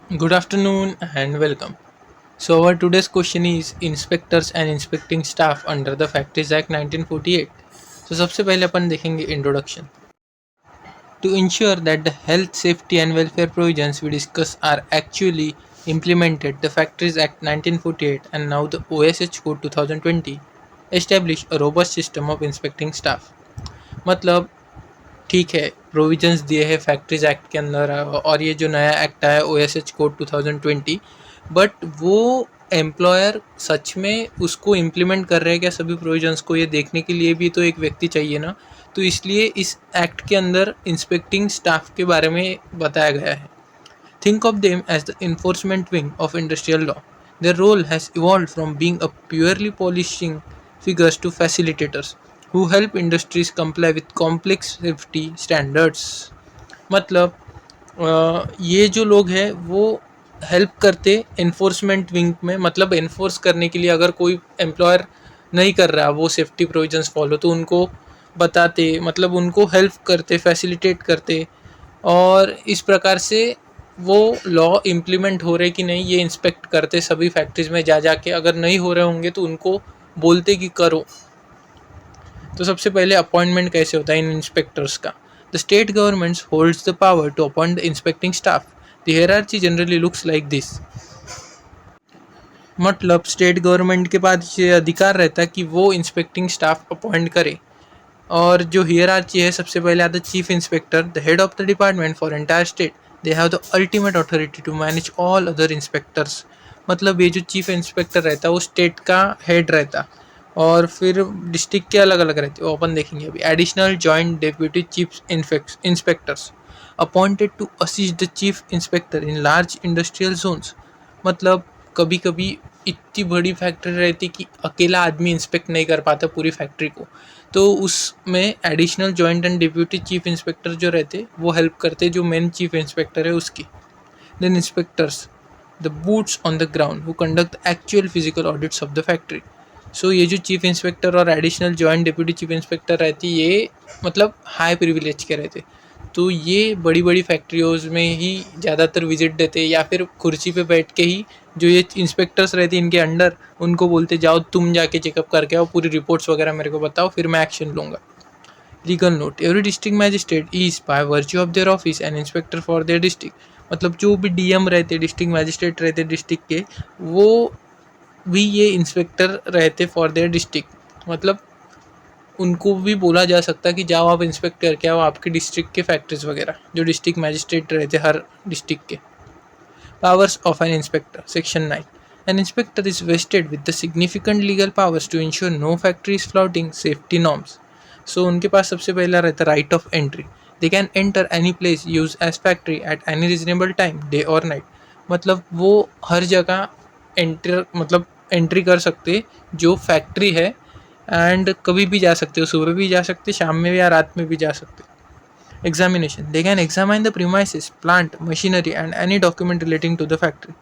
Good afternoon and welcome. So our today's question is inspectors and inspecting staff under the Factories Act 1948. So सबसे पहले अपन देखेंगे introduction. To ensure that the health, safety and welfare provisions we discuss are actually implemented, the Factories Act 1948 and now the OSH Code 2020 establish a robust system of inspecting staff. मतलब ठीक है, provisions दिए हैं factories act के अंदर और ये जो नया एक्ट आया O S H code 2020, but वो एम्प्लॉयर सच में उसको इम्प्लीमेंट कर रहे हैं क्या सभी प्रोविजंस को, ये देखने के लिए भी तो एक व्यक्ति चाहिए ना। तो इसलिए इस एक्ट के अंदर इंस्पेक्टिंग स्टाफ के बारे में बताया गया है. Think of them as the enforcement wing of industrial law. Their role has evolved from being a purely polishing figures to facilitators who help industries comply with complex safety standards. मतलब ये जो लोग हैं वो हेल्प करते enforcement wing में, मतलब enforce करने के लिए अगर कोई एम्प्लॉयर नहीं कर रहा वो सेफ्टी प्रोविजंस फॉलो तो उनको बताते, मतलब उनको हेल्प करते, फैसिलिटेट करते. और इस प्रकार से वो लॉ इम्प्लीमेंट हो रहे कि नहीं ये इंस्पेक्ट करते सभी फैक्ट्रीज में जा जाके, अगर नहीं हो रहे होंगे तो उनको बोलते कि करो. तो सबसे पहले अपॉइंटमेंट कैसे होता है इन इंस्पेक्टर्स का. The state governments holds the power to appoint the inspecting staff. The hierarchy generally looks like this. मतलब स्टेट गवर्नमेंट के पास ये अधिकार रहता है कि वो इंस्पेक्टिंग स्टाफ अपॉइंट करे. और जो हियरार्ची है, सबसे पहले आता है chief inspector, the head of the department for entire state. They have the ultimate authority to manage all other inspectors. मतलब ये जो चीफ इंस्पेक्टर रहता है वो स्टेट का हेड रहता. और फिर डिस्ट्रिक्ट के अलग अलग रहते हैं, वो अपन देखेंगे अभी. Additional joint deputy chief inspectors appointed to assist the chief inspector in large industrial zones. मतलब कभी कभी इतनी बड़ी फैक्ट्री रहती कि अकेला आदमी इंस्पेक्ट नहीं कर पाता पूरी फैक्ट्री को, तो उसमें additional joint and deputy chief inspector जो रहते वो हेल्प करते जो मेन चीफ इंस्पेक्टर है उसकी. Then inspectors, the boots on the ground who conduct actual physical audits of the factory. So ये जो चीफ इंस्पेक्टर और additional joint deputy chief inspector रहती ये मतलब हाई प्रिविलेज के रहते. तो ये बड़ी बड़ी फैक्ट्रियोज़ में ही ज़्यादातर विजिट देते, या फिर कुर्सी पे बैठ के ही जो ये इंस्पेक्टर्स रहते इनके अंडर उनको बोलते जाओ तुम जाके चेकअप करके आओ, पूरी रिपोर्ट्स वगैरह मेरे को बताओ, फिर मैं एक्शन लूँगा. Legal note, every district magistrate is by virtue of their office and inspector for their district. मतलब जो भी डीएम रहते, डिस्ट्रिक्ट मैजिस्ट्रेट रहते डिस्ट्रिक्ट के, वो भी ये इंस्पेक्टर रहते फॉर देयर डिस्ट्रिक्ट. मतलब उनको भी बोला जा सकता है कि जाओ आप इंस्पेक्ट करके आओ आपके डिस्ट्रिक्ट के फैक्ट्रीज वगैरह, जो डिस्ट्रिक्ट मैजिस्ट्रेट रहते हर डिस्ट्रिक्ट के. Powers of an inspector, section 9. An inspector is vested with the significant legal powers to ensure no factory is flouting safety norms. So उनके पास सबसे पहला रहता है right of entry. They can enter any place use as factory at any reasonable time, day और night. मतलब वो हर जगह enter मतलब एंट्री कर सकते जो फैक्ट्री है, एंड कभी भी जा सकते हो, सुबह भी जा सकते, शाम में या रात में भी जा सकते. Examination, they can examine the premises, plant, machinery and any document relating to the factory.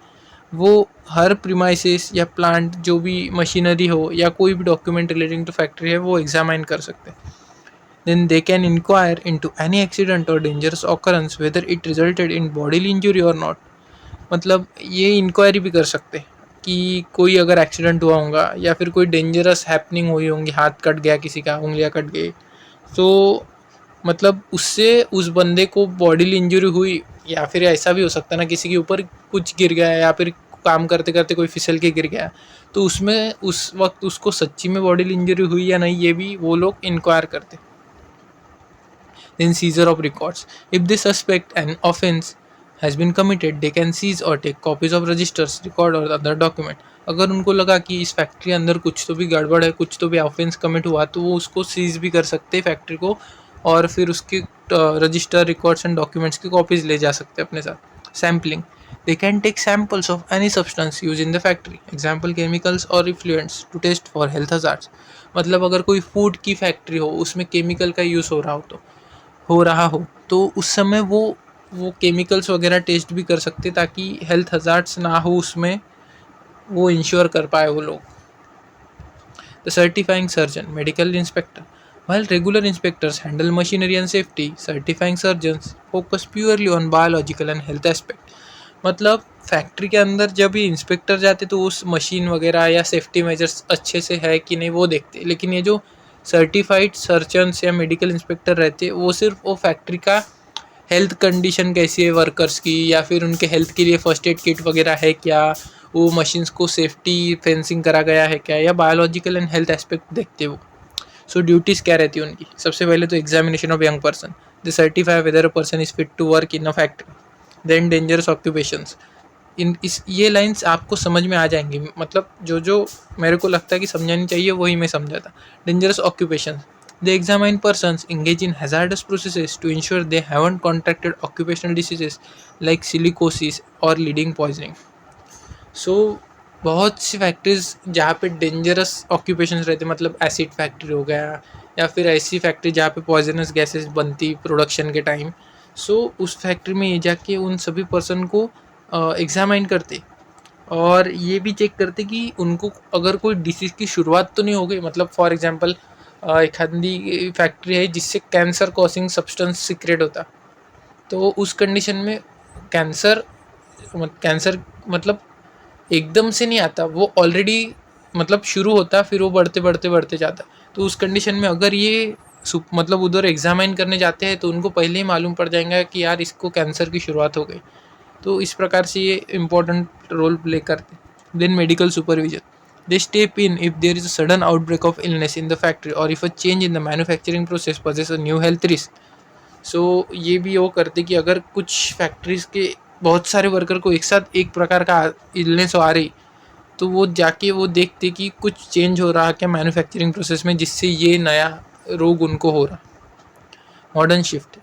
वो हर प्रीमाइसिस या प्लांट जो भी मशीनरी हो या कोई भी डॉक्यूमेंट रिलेटिंग टू फैक्ट्री है वो एग्जामाइन कर सकते हैं. Then they can inquire into any accident और dangerous occurrence whether it resulted in bodily injury और नॉट. मतलब ये इंक्वायरी भी कर सकते हैं कि कोई अगर एक्सीडेंट हुआ होगा या फिर कोई डेंजरस हैपनिंग हुई होंगी, हाथ कट गया किसी का, उंगलियां कट गई, तो मतलब उससे उस बंदे को बॉडीली इंजरी हुई, या फिर ऐसा भी हो सकता है ना किसी के ऊपर कुछ गिर गया या फिर काम करते करते कोई फिसल के गिर गया, तो उसमें उस वक्त उसको सच्ची में बॉडीली इंजरी हुई या नहीं ये भी वो लोग इंक्वायर करते. Then seizure of records, if the suspect an offence has been committed they can seize और take copies of registers, record और अदर डॉक्यूमेंट. अगर उनको लगा कि इस फैक्ट्री के अंदर कुछ तो भी गड़बड़ है, कुछ तो भी ऑफेंस कमिट हुआ, तो वो उसको सीज भी कर सकते हैं फैक्ट्री को, और फिर उसके रजिस्टर, रिकॉर्ड्स एंड डॉक्यूमेंट्स की कॉपीज ले जा सकते हैं अपने साथ. Sampling, they can take samples of any substance used in the factory, example chemicals or effluents, to test for health hazards. मतलब अगर कोई फूड की फैक्ट्री हो उसमें केमिकल का यूज़ हो रहा हो तो उस समय वो केमिकल्स वगैरह टेस्ट भी कर सकते ताकि हेल्थ हजार्ड्स ना हो उसमें, वो इंश्योर कर पाए वो लोग. The certifying surgeon, medical inspector. While regular inspectors handle machinery and safety, certifying surgeons focus purely on biological and health aspect. मतलब फैक्ट्री के अंदर जब भी इंस्पेक्टर जाते तो उस मशीन वगैरह या सेफ्टी मेजर्स अच्छे से है कि नहीं वो देखते, लेकिन ये जो सर्टिफाइड सर्जन्स या मेडिकल इंस्पेक्टर रहते वो सिर्फ वो फैक्ट्री का हेल्थ कंडीशन कैसी है वर्कर्स की, या फिर उनके हेल्थ के लिए फर्स्ट एड किट वगैरह है क्या, वो मशीन्स को सेफ्टी फेंसिंग करा गया है क्या, या बायोलॉजिकल एंड हेल्थ एस्पेक्ट देखते वो। सो ड्यूटीज़ क्या रहती है उनकी? सबसे पहले तो examination of young person, they certify whether a person is fit to work in a factory. Then dangerous occupations, in इस ये लाइंस आपको समझ में आ जाएंगी, मतलब जो जो मेरे को लगता है कि समझानी चाहिए वही मैं समझाता। Dangerous occupation, they examine persons engage in hazardous processes to ensure they haven't contracted occupational diseases like silicosis or leading poisoning. So बहुत सी फैक्ट्रीज जहाँ पे डेंजरस ऑक्यूपेशन रहते, मतलब एसिड फैक्ट्री हो गया या फिर ऐसी फैक्ट्री जहाँ पे पॉइजनस गैसेस बनती प्रोडक्शन के टाइम, सो उस फैक्ट्री में ये जाके उन सभी पर्सन को एग्जामाइन करते और ये भी चेक करते कि उनको अगर कोई डिसीज़ की शुरुआत तो नहीं हो गई। मतलब फॉर एग्जांपल एक आंधी फैक्ट्री है जिससे कैंसर कॉजिंग सब्सटेंस सीक्रेट होता, तो उस कंडीशन में कैंसर कैंसर मतलब एकदम से नहीं आता, वो ऑलरेडी मतलब शुरू होता फिर वो बढ़ते बढ़ते बढ़ते जाता। तो उस कंडीशन में अगर ये मतलब उधर एग्जामाइन करने जाते हैं तो उनको पहले ही मालूम पड़ जाएगा कि यार इसको कैंसर की शुरुआत हो गई। तो इस प्रकार से ये इम्पोर्टेंट रोल प्ले करते। Then medical supervision, they step in if there is a sudden outbreak of illness in the factory और if a change in the manufacturing process poses a new health risk. So ये भी वो करते कि अगर कुछ factories के बहुत सारे वर्कर को एक साथ एक प्रकार का इलनेस आ रही, तो वो जाके वो देखते कि कुछ चेंज हो रहा क्या मैन्युफैक्चरिंग प्रोसेस में जिससे ये नया रोग उनको हो रहा। Modern shift,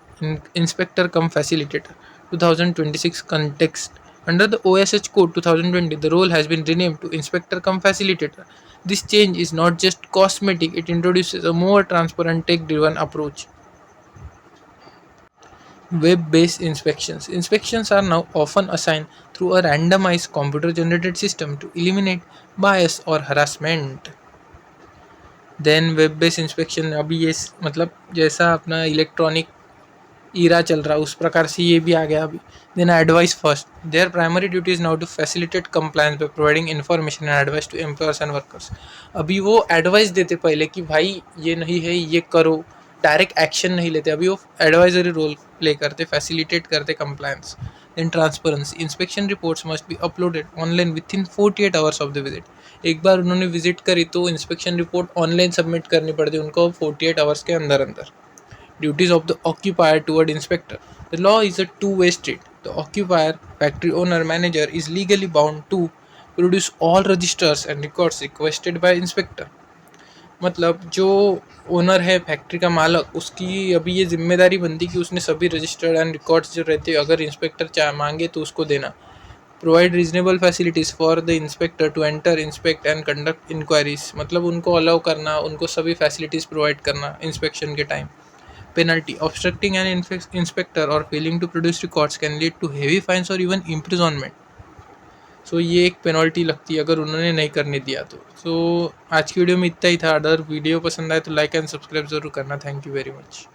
inspector cum facilitator, 2026 context. Under the OSH code 2020, the role has been renamed to inspector cum facilitator. This change is not just cosmetic, it introduces a more transparent tech driven approach. Web based inspections. Inspections are now often assigned through a randomized computer generated system to eliminate bias or harassment. Then web based inspection, अभी ये मतलब जैसा अपना electronic Ira चल रहा है उस प्रकार से ये भी आ गया अभी। Then advice first, their primary duty is now to facilitate compliance by providing information and advice to employers and workers. अभी वो एडवाइस देते पहले कि भाई ये नहीं है ये करो, डायरेक्ट एक्शन नहीं लेते, अभी वो एडवाइजरी रोल प्ले करते, फैसिलिटेट करते compliance. Then transparency, inspection reports must be uploaded online within 48 hours of the visit. एक बार उन्होंने विजिट करी तो इंस्पेक्शन रिपोर्ट ऑनलाइन सबमिट करनी पड़ती उनको 48 आवर्स के अंदर अंदर। Duties of the occupier toward inspector. The law is a two-way street. The occupier, factory owner, manager is legally bound to produce all registers and records requested by inspector. मतलब जो owner है factory का मालक, उसकी अभी ये जिम्मेदारी बनती कि उसने सभी रजिस्टर्ड एंड रिकॉर्ड्स जो रहते हैं अगर इंस्पेक्टर चाह मांगे तो उसको देना। Provide reasonable facilities for the inspector to enter inspect and conduct inquiries, मतलब उनको अलाउ करना, उनको सभी फैसिलिटीज़ प्रोवाइड करना इंस्पेक्शन के time. Penalty, obstructing an inspector or failing to produce records can lead to heavy fines or even imprisonment. सो ये एक penalty लगती है अगर उन्होंने नहीं करने दिया तो। सो आज की वीडियो में इतना ही था। अगर वीडियो पसंद आए तो लाइक एंड सब्सक्राइब ज़रूर करना। Thank you very much.